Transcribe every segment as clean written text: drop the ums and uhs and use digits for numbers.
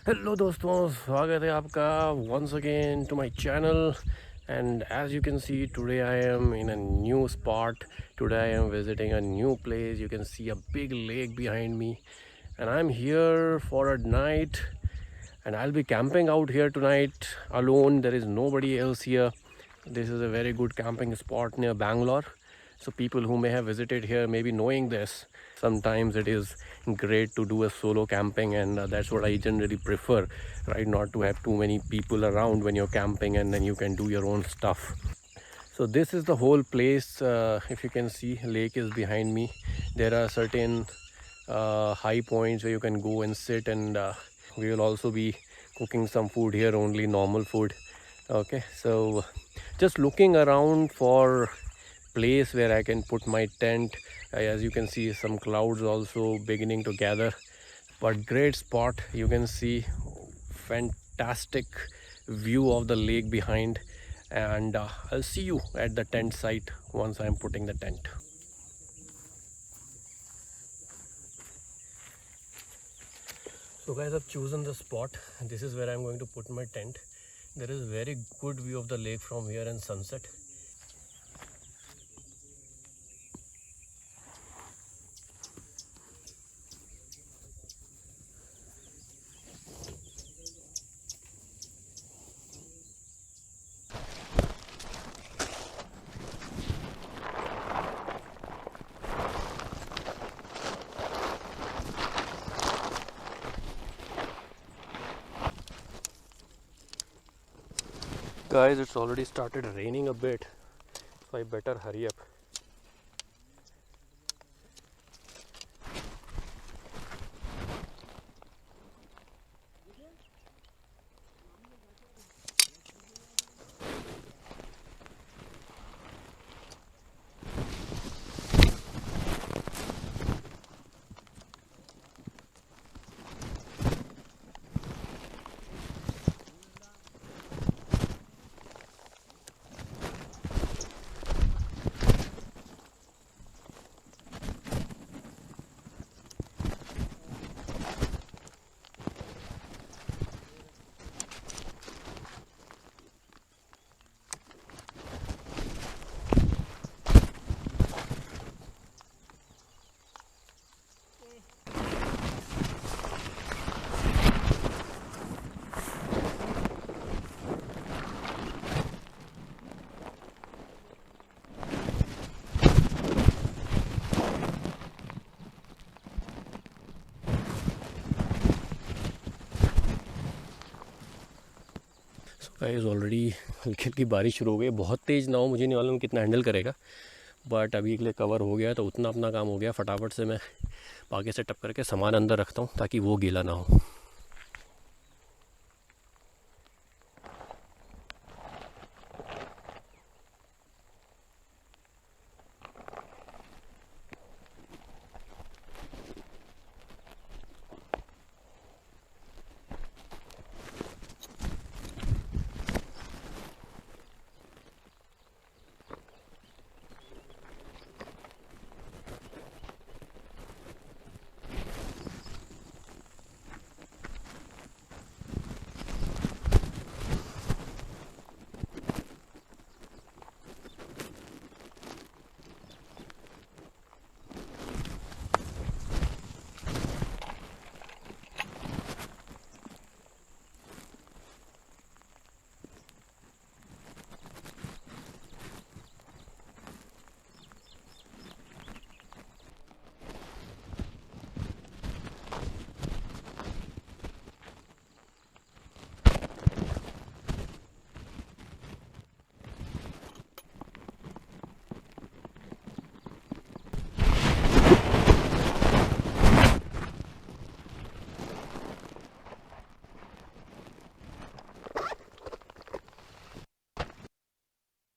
Hello दोस्तों, स्वागत है आपका once again to my channel. And as you can see, today I am in a new spot. Today I am visiting a new place. You can see a big lake behind me, and I'm here for a night, and I'll be camping out here tonight alone. There is nobody else here. This is a very good camping spot near Bangalore. So people who may have visited here may be knowing this. Sometimes it is great to do a solo camping, and that's what I generally prefer, right? Not to have too many people around when you're camping, and then you can do your own stuff. So this is the whole place. If you can see, lake is behind me. There are certain high points where you can go and sit, and we will also be cooking some food here, only normal food. Okay, so just looking around for place where I can put my tent. As you can see, some clouds also beginning to gather, but great spot. You can see fantastic view of the lake behind, and I'll see you at the tent site once I'm putting the tent. So guys, I've chosen the spot. This is where I'm going to put my tent. There is very good view of the lake from here and sunset. Guys, it's already started raining a bit, so I better hurry up. Guys, already हल्की हल्की बारिश शुरू हो गई. बहुत तेज़ ना हो, मुझे नहीं मालूम कितना हैंडल करेगा, बट अभी के लिए कवर हो गया तो उतना अपना काम हो गया. फटाफट से मैं बाकी सेटअप करके सामान अंदर रखता हूँ ताकि वो गीला ना हो.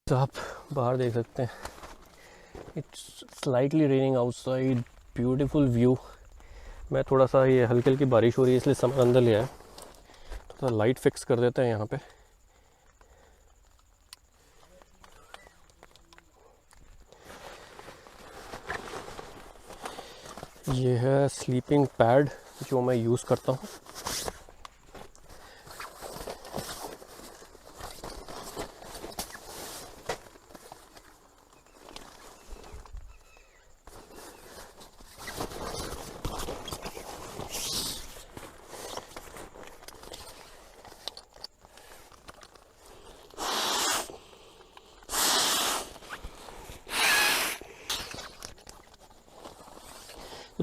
तो आप बाहर देख सकते हैं, it's slightly raining outside. Beautiful view. मैं थोड़ा सा, ये हल्की हल्की बारिश हो रही है इसलिए सामान अंदर ले आया. थोड़ा लाइट फिक्स कर देते हैं यहाँ पे. ये है स्लीपिंग पैड जो मैं यूज़ करता हूँ.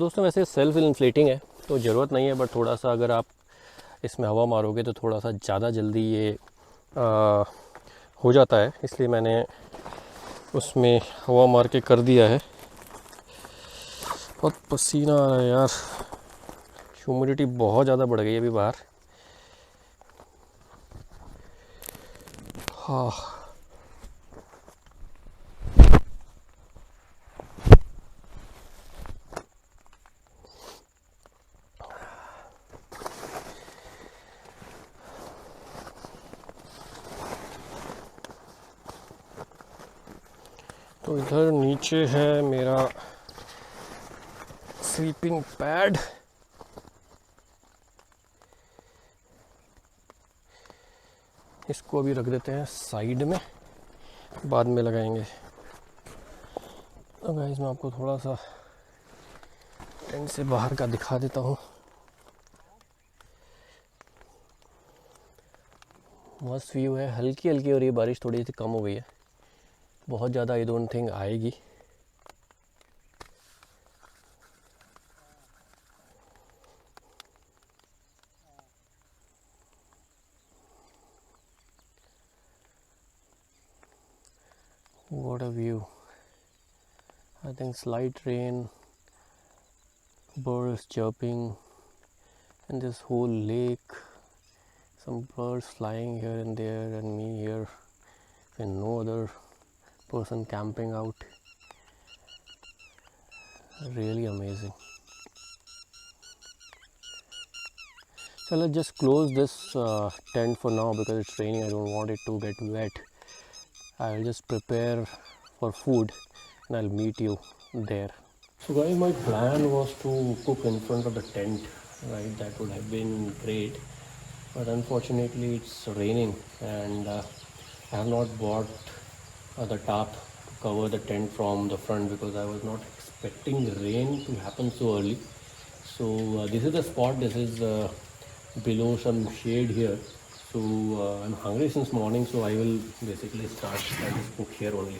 तो दोस्तों वैसे सेल्फ इन्फ्लेटिंग है तो ज़रूरत नहीं है, बट थोड़ा सा अगर आप इसमें हवा मारोगे तो थोड़ा सा ज़्यादा जल्दी ये हो जाता है, इसलिए मैंने उसमें हवा मार के कर दिया है। बहुत पसीना आ रहा है यार, ह्यूमिडिटी बहुत ज़्यादा बढ़ गई है अभी बाहर। हाँ, तो इधर नीचे है मेरा स्लीपिंग पैड। इसको अभी रख देते हैं साइड में, बाद में लगाएंगे। तो गाइस मैं आपको थोड़ा सा टेंट से बाहर का दिखा देता हूँ। मस्त व्यू है, हल्की हल्की हो रही है बारिश, थोड़ी सी कम हो गई है, बहुत ज़्यादा आई डोंट थिंक आएगी। What a view. I think slight rain, birds chirping, and this whole lake, some birds flying here and there, and me here and no other person camping out. Really amazing. So let's just close this tent for now because it's raining. I don't want it to get wet. I'll just prepare for food and I'll meet you there. So guys, my plan was to cook in front of the tent, right? That would have been great, but unfortunately it's raining and I have not bought the tarp to cover the tent from the front because I was not expecting the rain to happen so early. So this is the spot. This is below some shade here. So I'm hungry since morning, so I will basically start and just cook here only.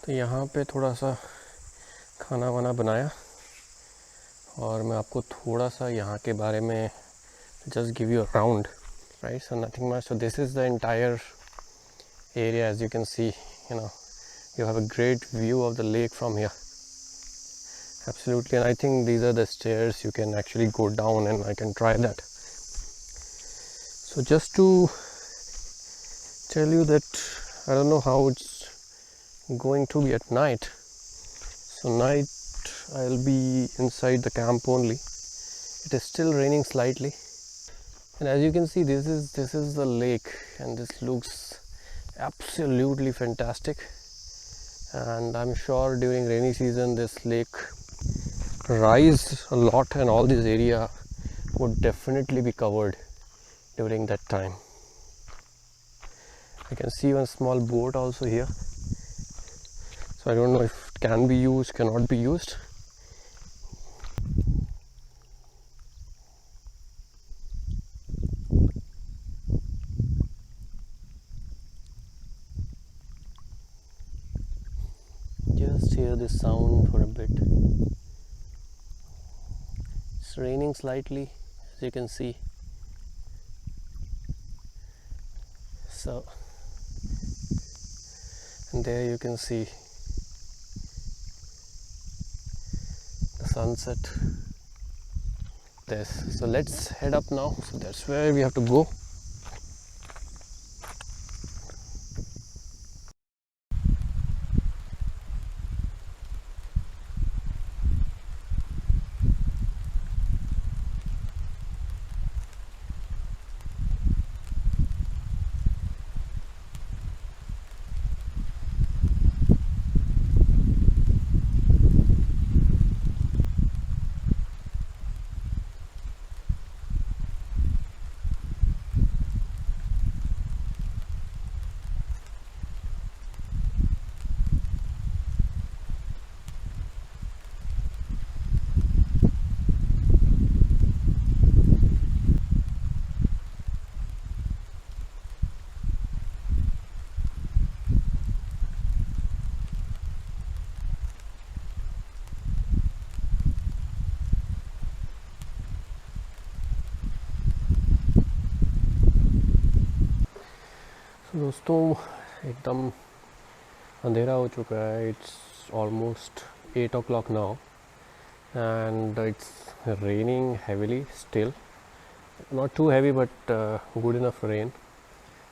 तो यहाँ पे थोड़ा सा खाना वाना बनाया और मैं आपको थोड़ा सा यहाँ के बारे में just give you a round, right? So nothing much. So this is the entire area. As you can see, you have a great view of the lake from here. Absolutely. And I think these are the stairs you can actually go down, and I can try that. So just to tell you that I don't know how it's going to be at night, So night I'll be inside the camp only. It is still raining slightly, and as you can see, this is the lake, and this looks absolutely fantastic. And I'm sure during rainy season this lake rise a lot, and all this area would definitely be covered during that time. I can see one small boat also here, so I don't know if it can be used, cannot be used. Just hear this sound for a bit. It's raining slightly, as you can see. So, and there you can see the sunset. This. So let's head up now. So that's where we have to go. तो दोस्तों एकदम अंधेरा हो चुका है. It's almost 8 o'clock now, and it's raining heavily still. Not too heavy, but good enough rain.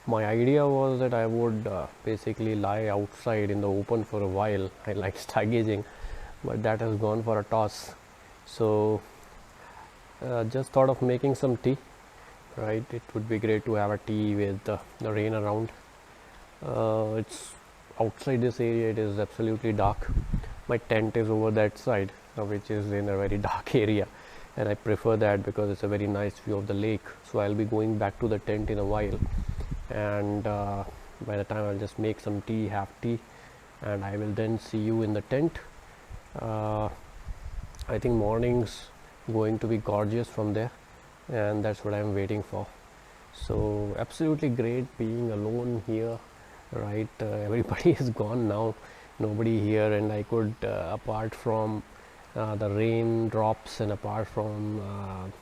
My idea was that I would basically lie outside in the open for a while. I like stargazing, but that has gone for a toss. So just thought of making some tea. Right, it would be great to have a tea with the rain around. It's outside this area, it is absolutely dark. My tent is over that side, which is in a very dark area, and I prefer that because it's a very nice view of the lake. So I'll be going back to the tent in a while, and by the time I'll just make some tea, have tea, and I will then see you in the tent. I think morning's going to be gorgeous from there, and that's what I'm waiting for. So absolutely great being alone here, right? Everybody is gone now, nobody here, and I could apart from the rain drops, and apart from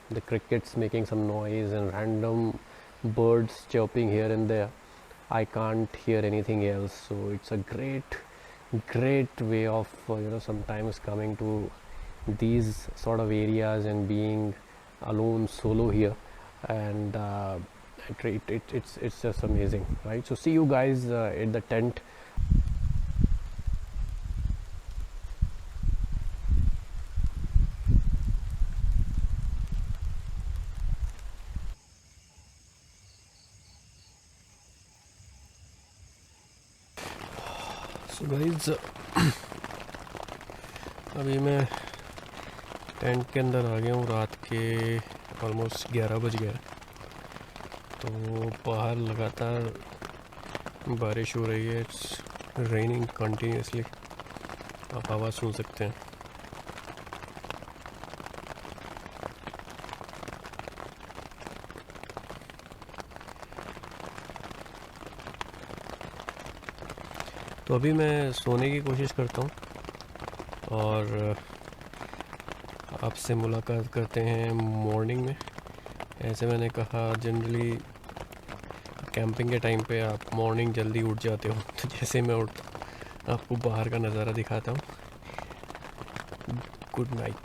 the crickets making some noise and random birds chirping here and there, I can't hear anything else. So it's a great way of sometimes coming to these sort of areas and being alone solo here, and it's just amazing, right? So see you guys at the tent. So guys, अभी मैं tent के अंदर आ गया हूँ. रात के almost 11 बज गया. तो बाहर लगातार बारिश हो रही है. It's raining continuously. आप आवाज़ सुन सकते हैं. तो अभी मैं सोने की कोशिश करता हूँ और आपसे मुलाकात करते हैं मॉर्निंग में. ऐसे मैंने कहा जनरली कैंपिंग के टाइम पे आप मॉर्निंग जल्दी उठ जाते हो, तो जैसे मैं उठता आपको बाहर का नज़ारा दिखाता हूँ. Good night.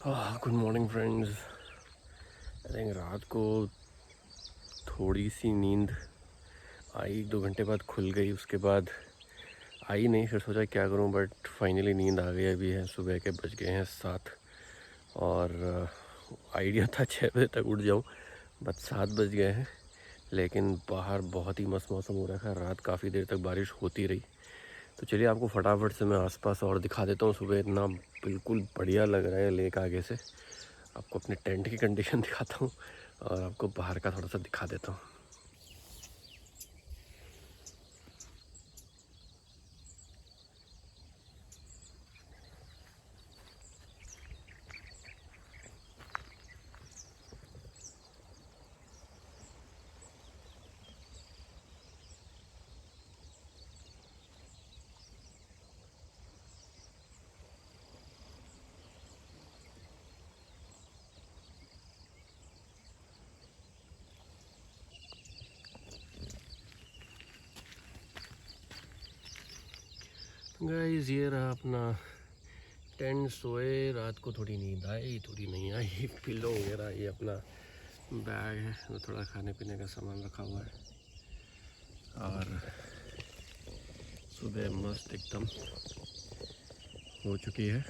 Good morning friends. I think रात को थोड़ी सी नींद आई, 2 घंटे बाद खुल गई, उसके बाद आई नहीं। फिर सोचा क्या करूं, बट फाइनली नींद आ गई। अभी है सुबह के बज गए हैं 7 और आइडिया था 6 बजे तक उठ जाऊं, बट 7 बज गए हैं। लेकिन बाहर बहुत ही मस्त मौसम हो रखा है, रात काफ़ी देर तक बारिश होती रही। तो चलिए आपको फटाफट से मैं आसपास और दिखा देता हूँ। सुबह इतना बिल्कुल बढ़िया लग रहा है लेक आगे से। आपको अपने टेंट की कंडीशन दिखाता हूँ और आपको बाहर का थोड़ा सा दिखा देता हूँ। गाइस ये रहा अपना टेंट। सोए, रात को थोड़ी नींद आई, थोड़ी नहीं आई। पिलो वगैरह, ये अपना बैग है तो थोड़ा खाने पीने का सामान रखा हुआ है। और सुबह मस्त एकदम हो चुकी है।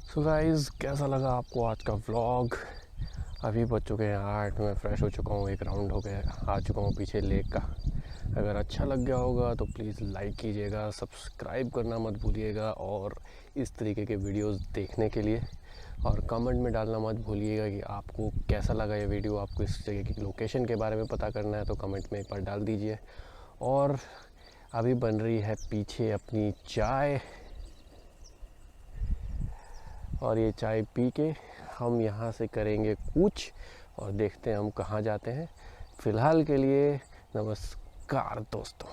सो गाइस, कैसा लगा आपको आज का व्लॉग? अभी बज चुके हैं 8, मैं फ़्रेश हो चुका हूँ, एक राउंड हो गया, आ चुका हूँ पीछे लेक का। अगर अच्छा लग गया होगा तो प्लीज़ लाइक कीजिएगा, सब्सक्राइब करना मत भूलिएगा और इस तरीके के वीडियोस देखने के लिए। और कमेंट में डालना मत भूलिएगा कि आपको कैसा लगा ये वीडियो। आपको इस जगह की लोकेशन के बारे में पता करना है तो कमेंट में एक बार डाल दीजिए। और अभी बन रही है पीछे अपनी चाय, और ये चाय पी के हम यहाँ से करेंगे कूच और देखते हैं हम कहाँ जाते हैं। फ़िलहाल के लिए नमस्कार दोस्तों।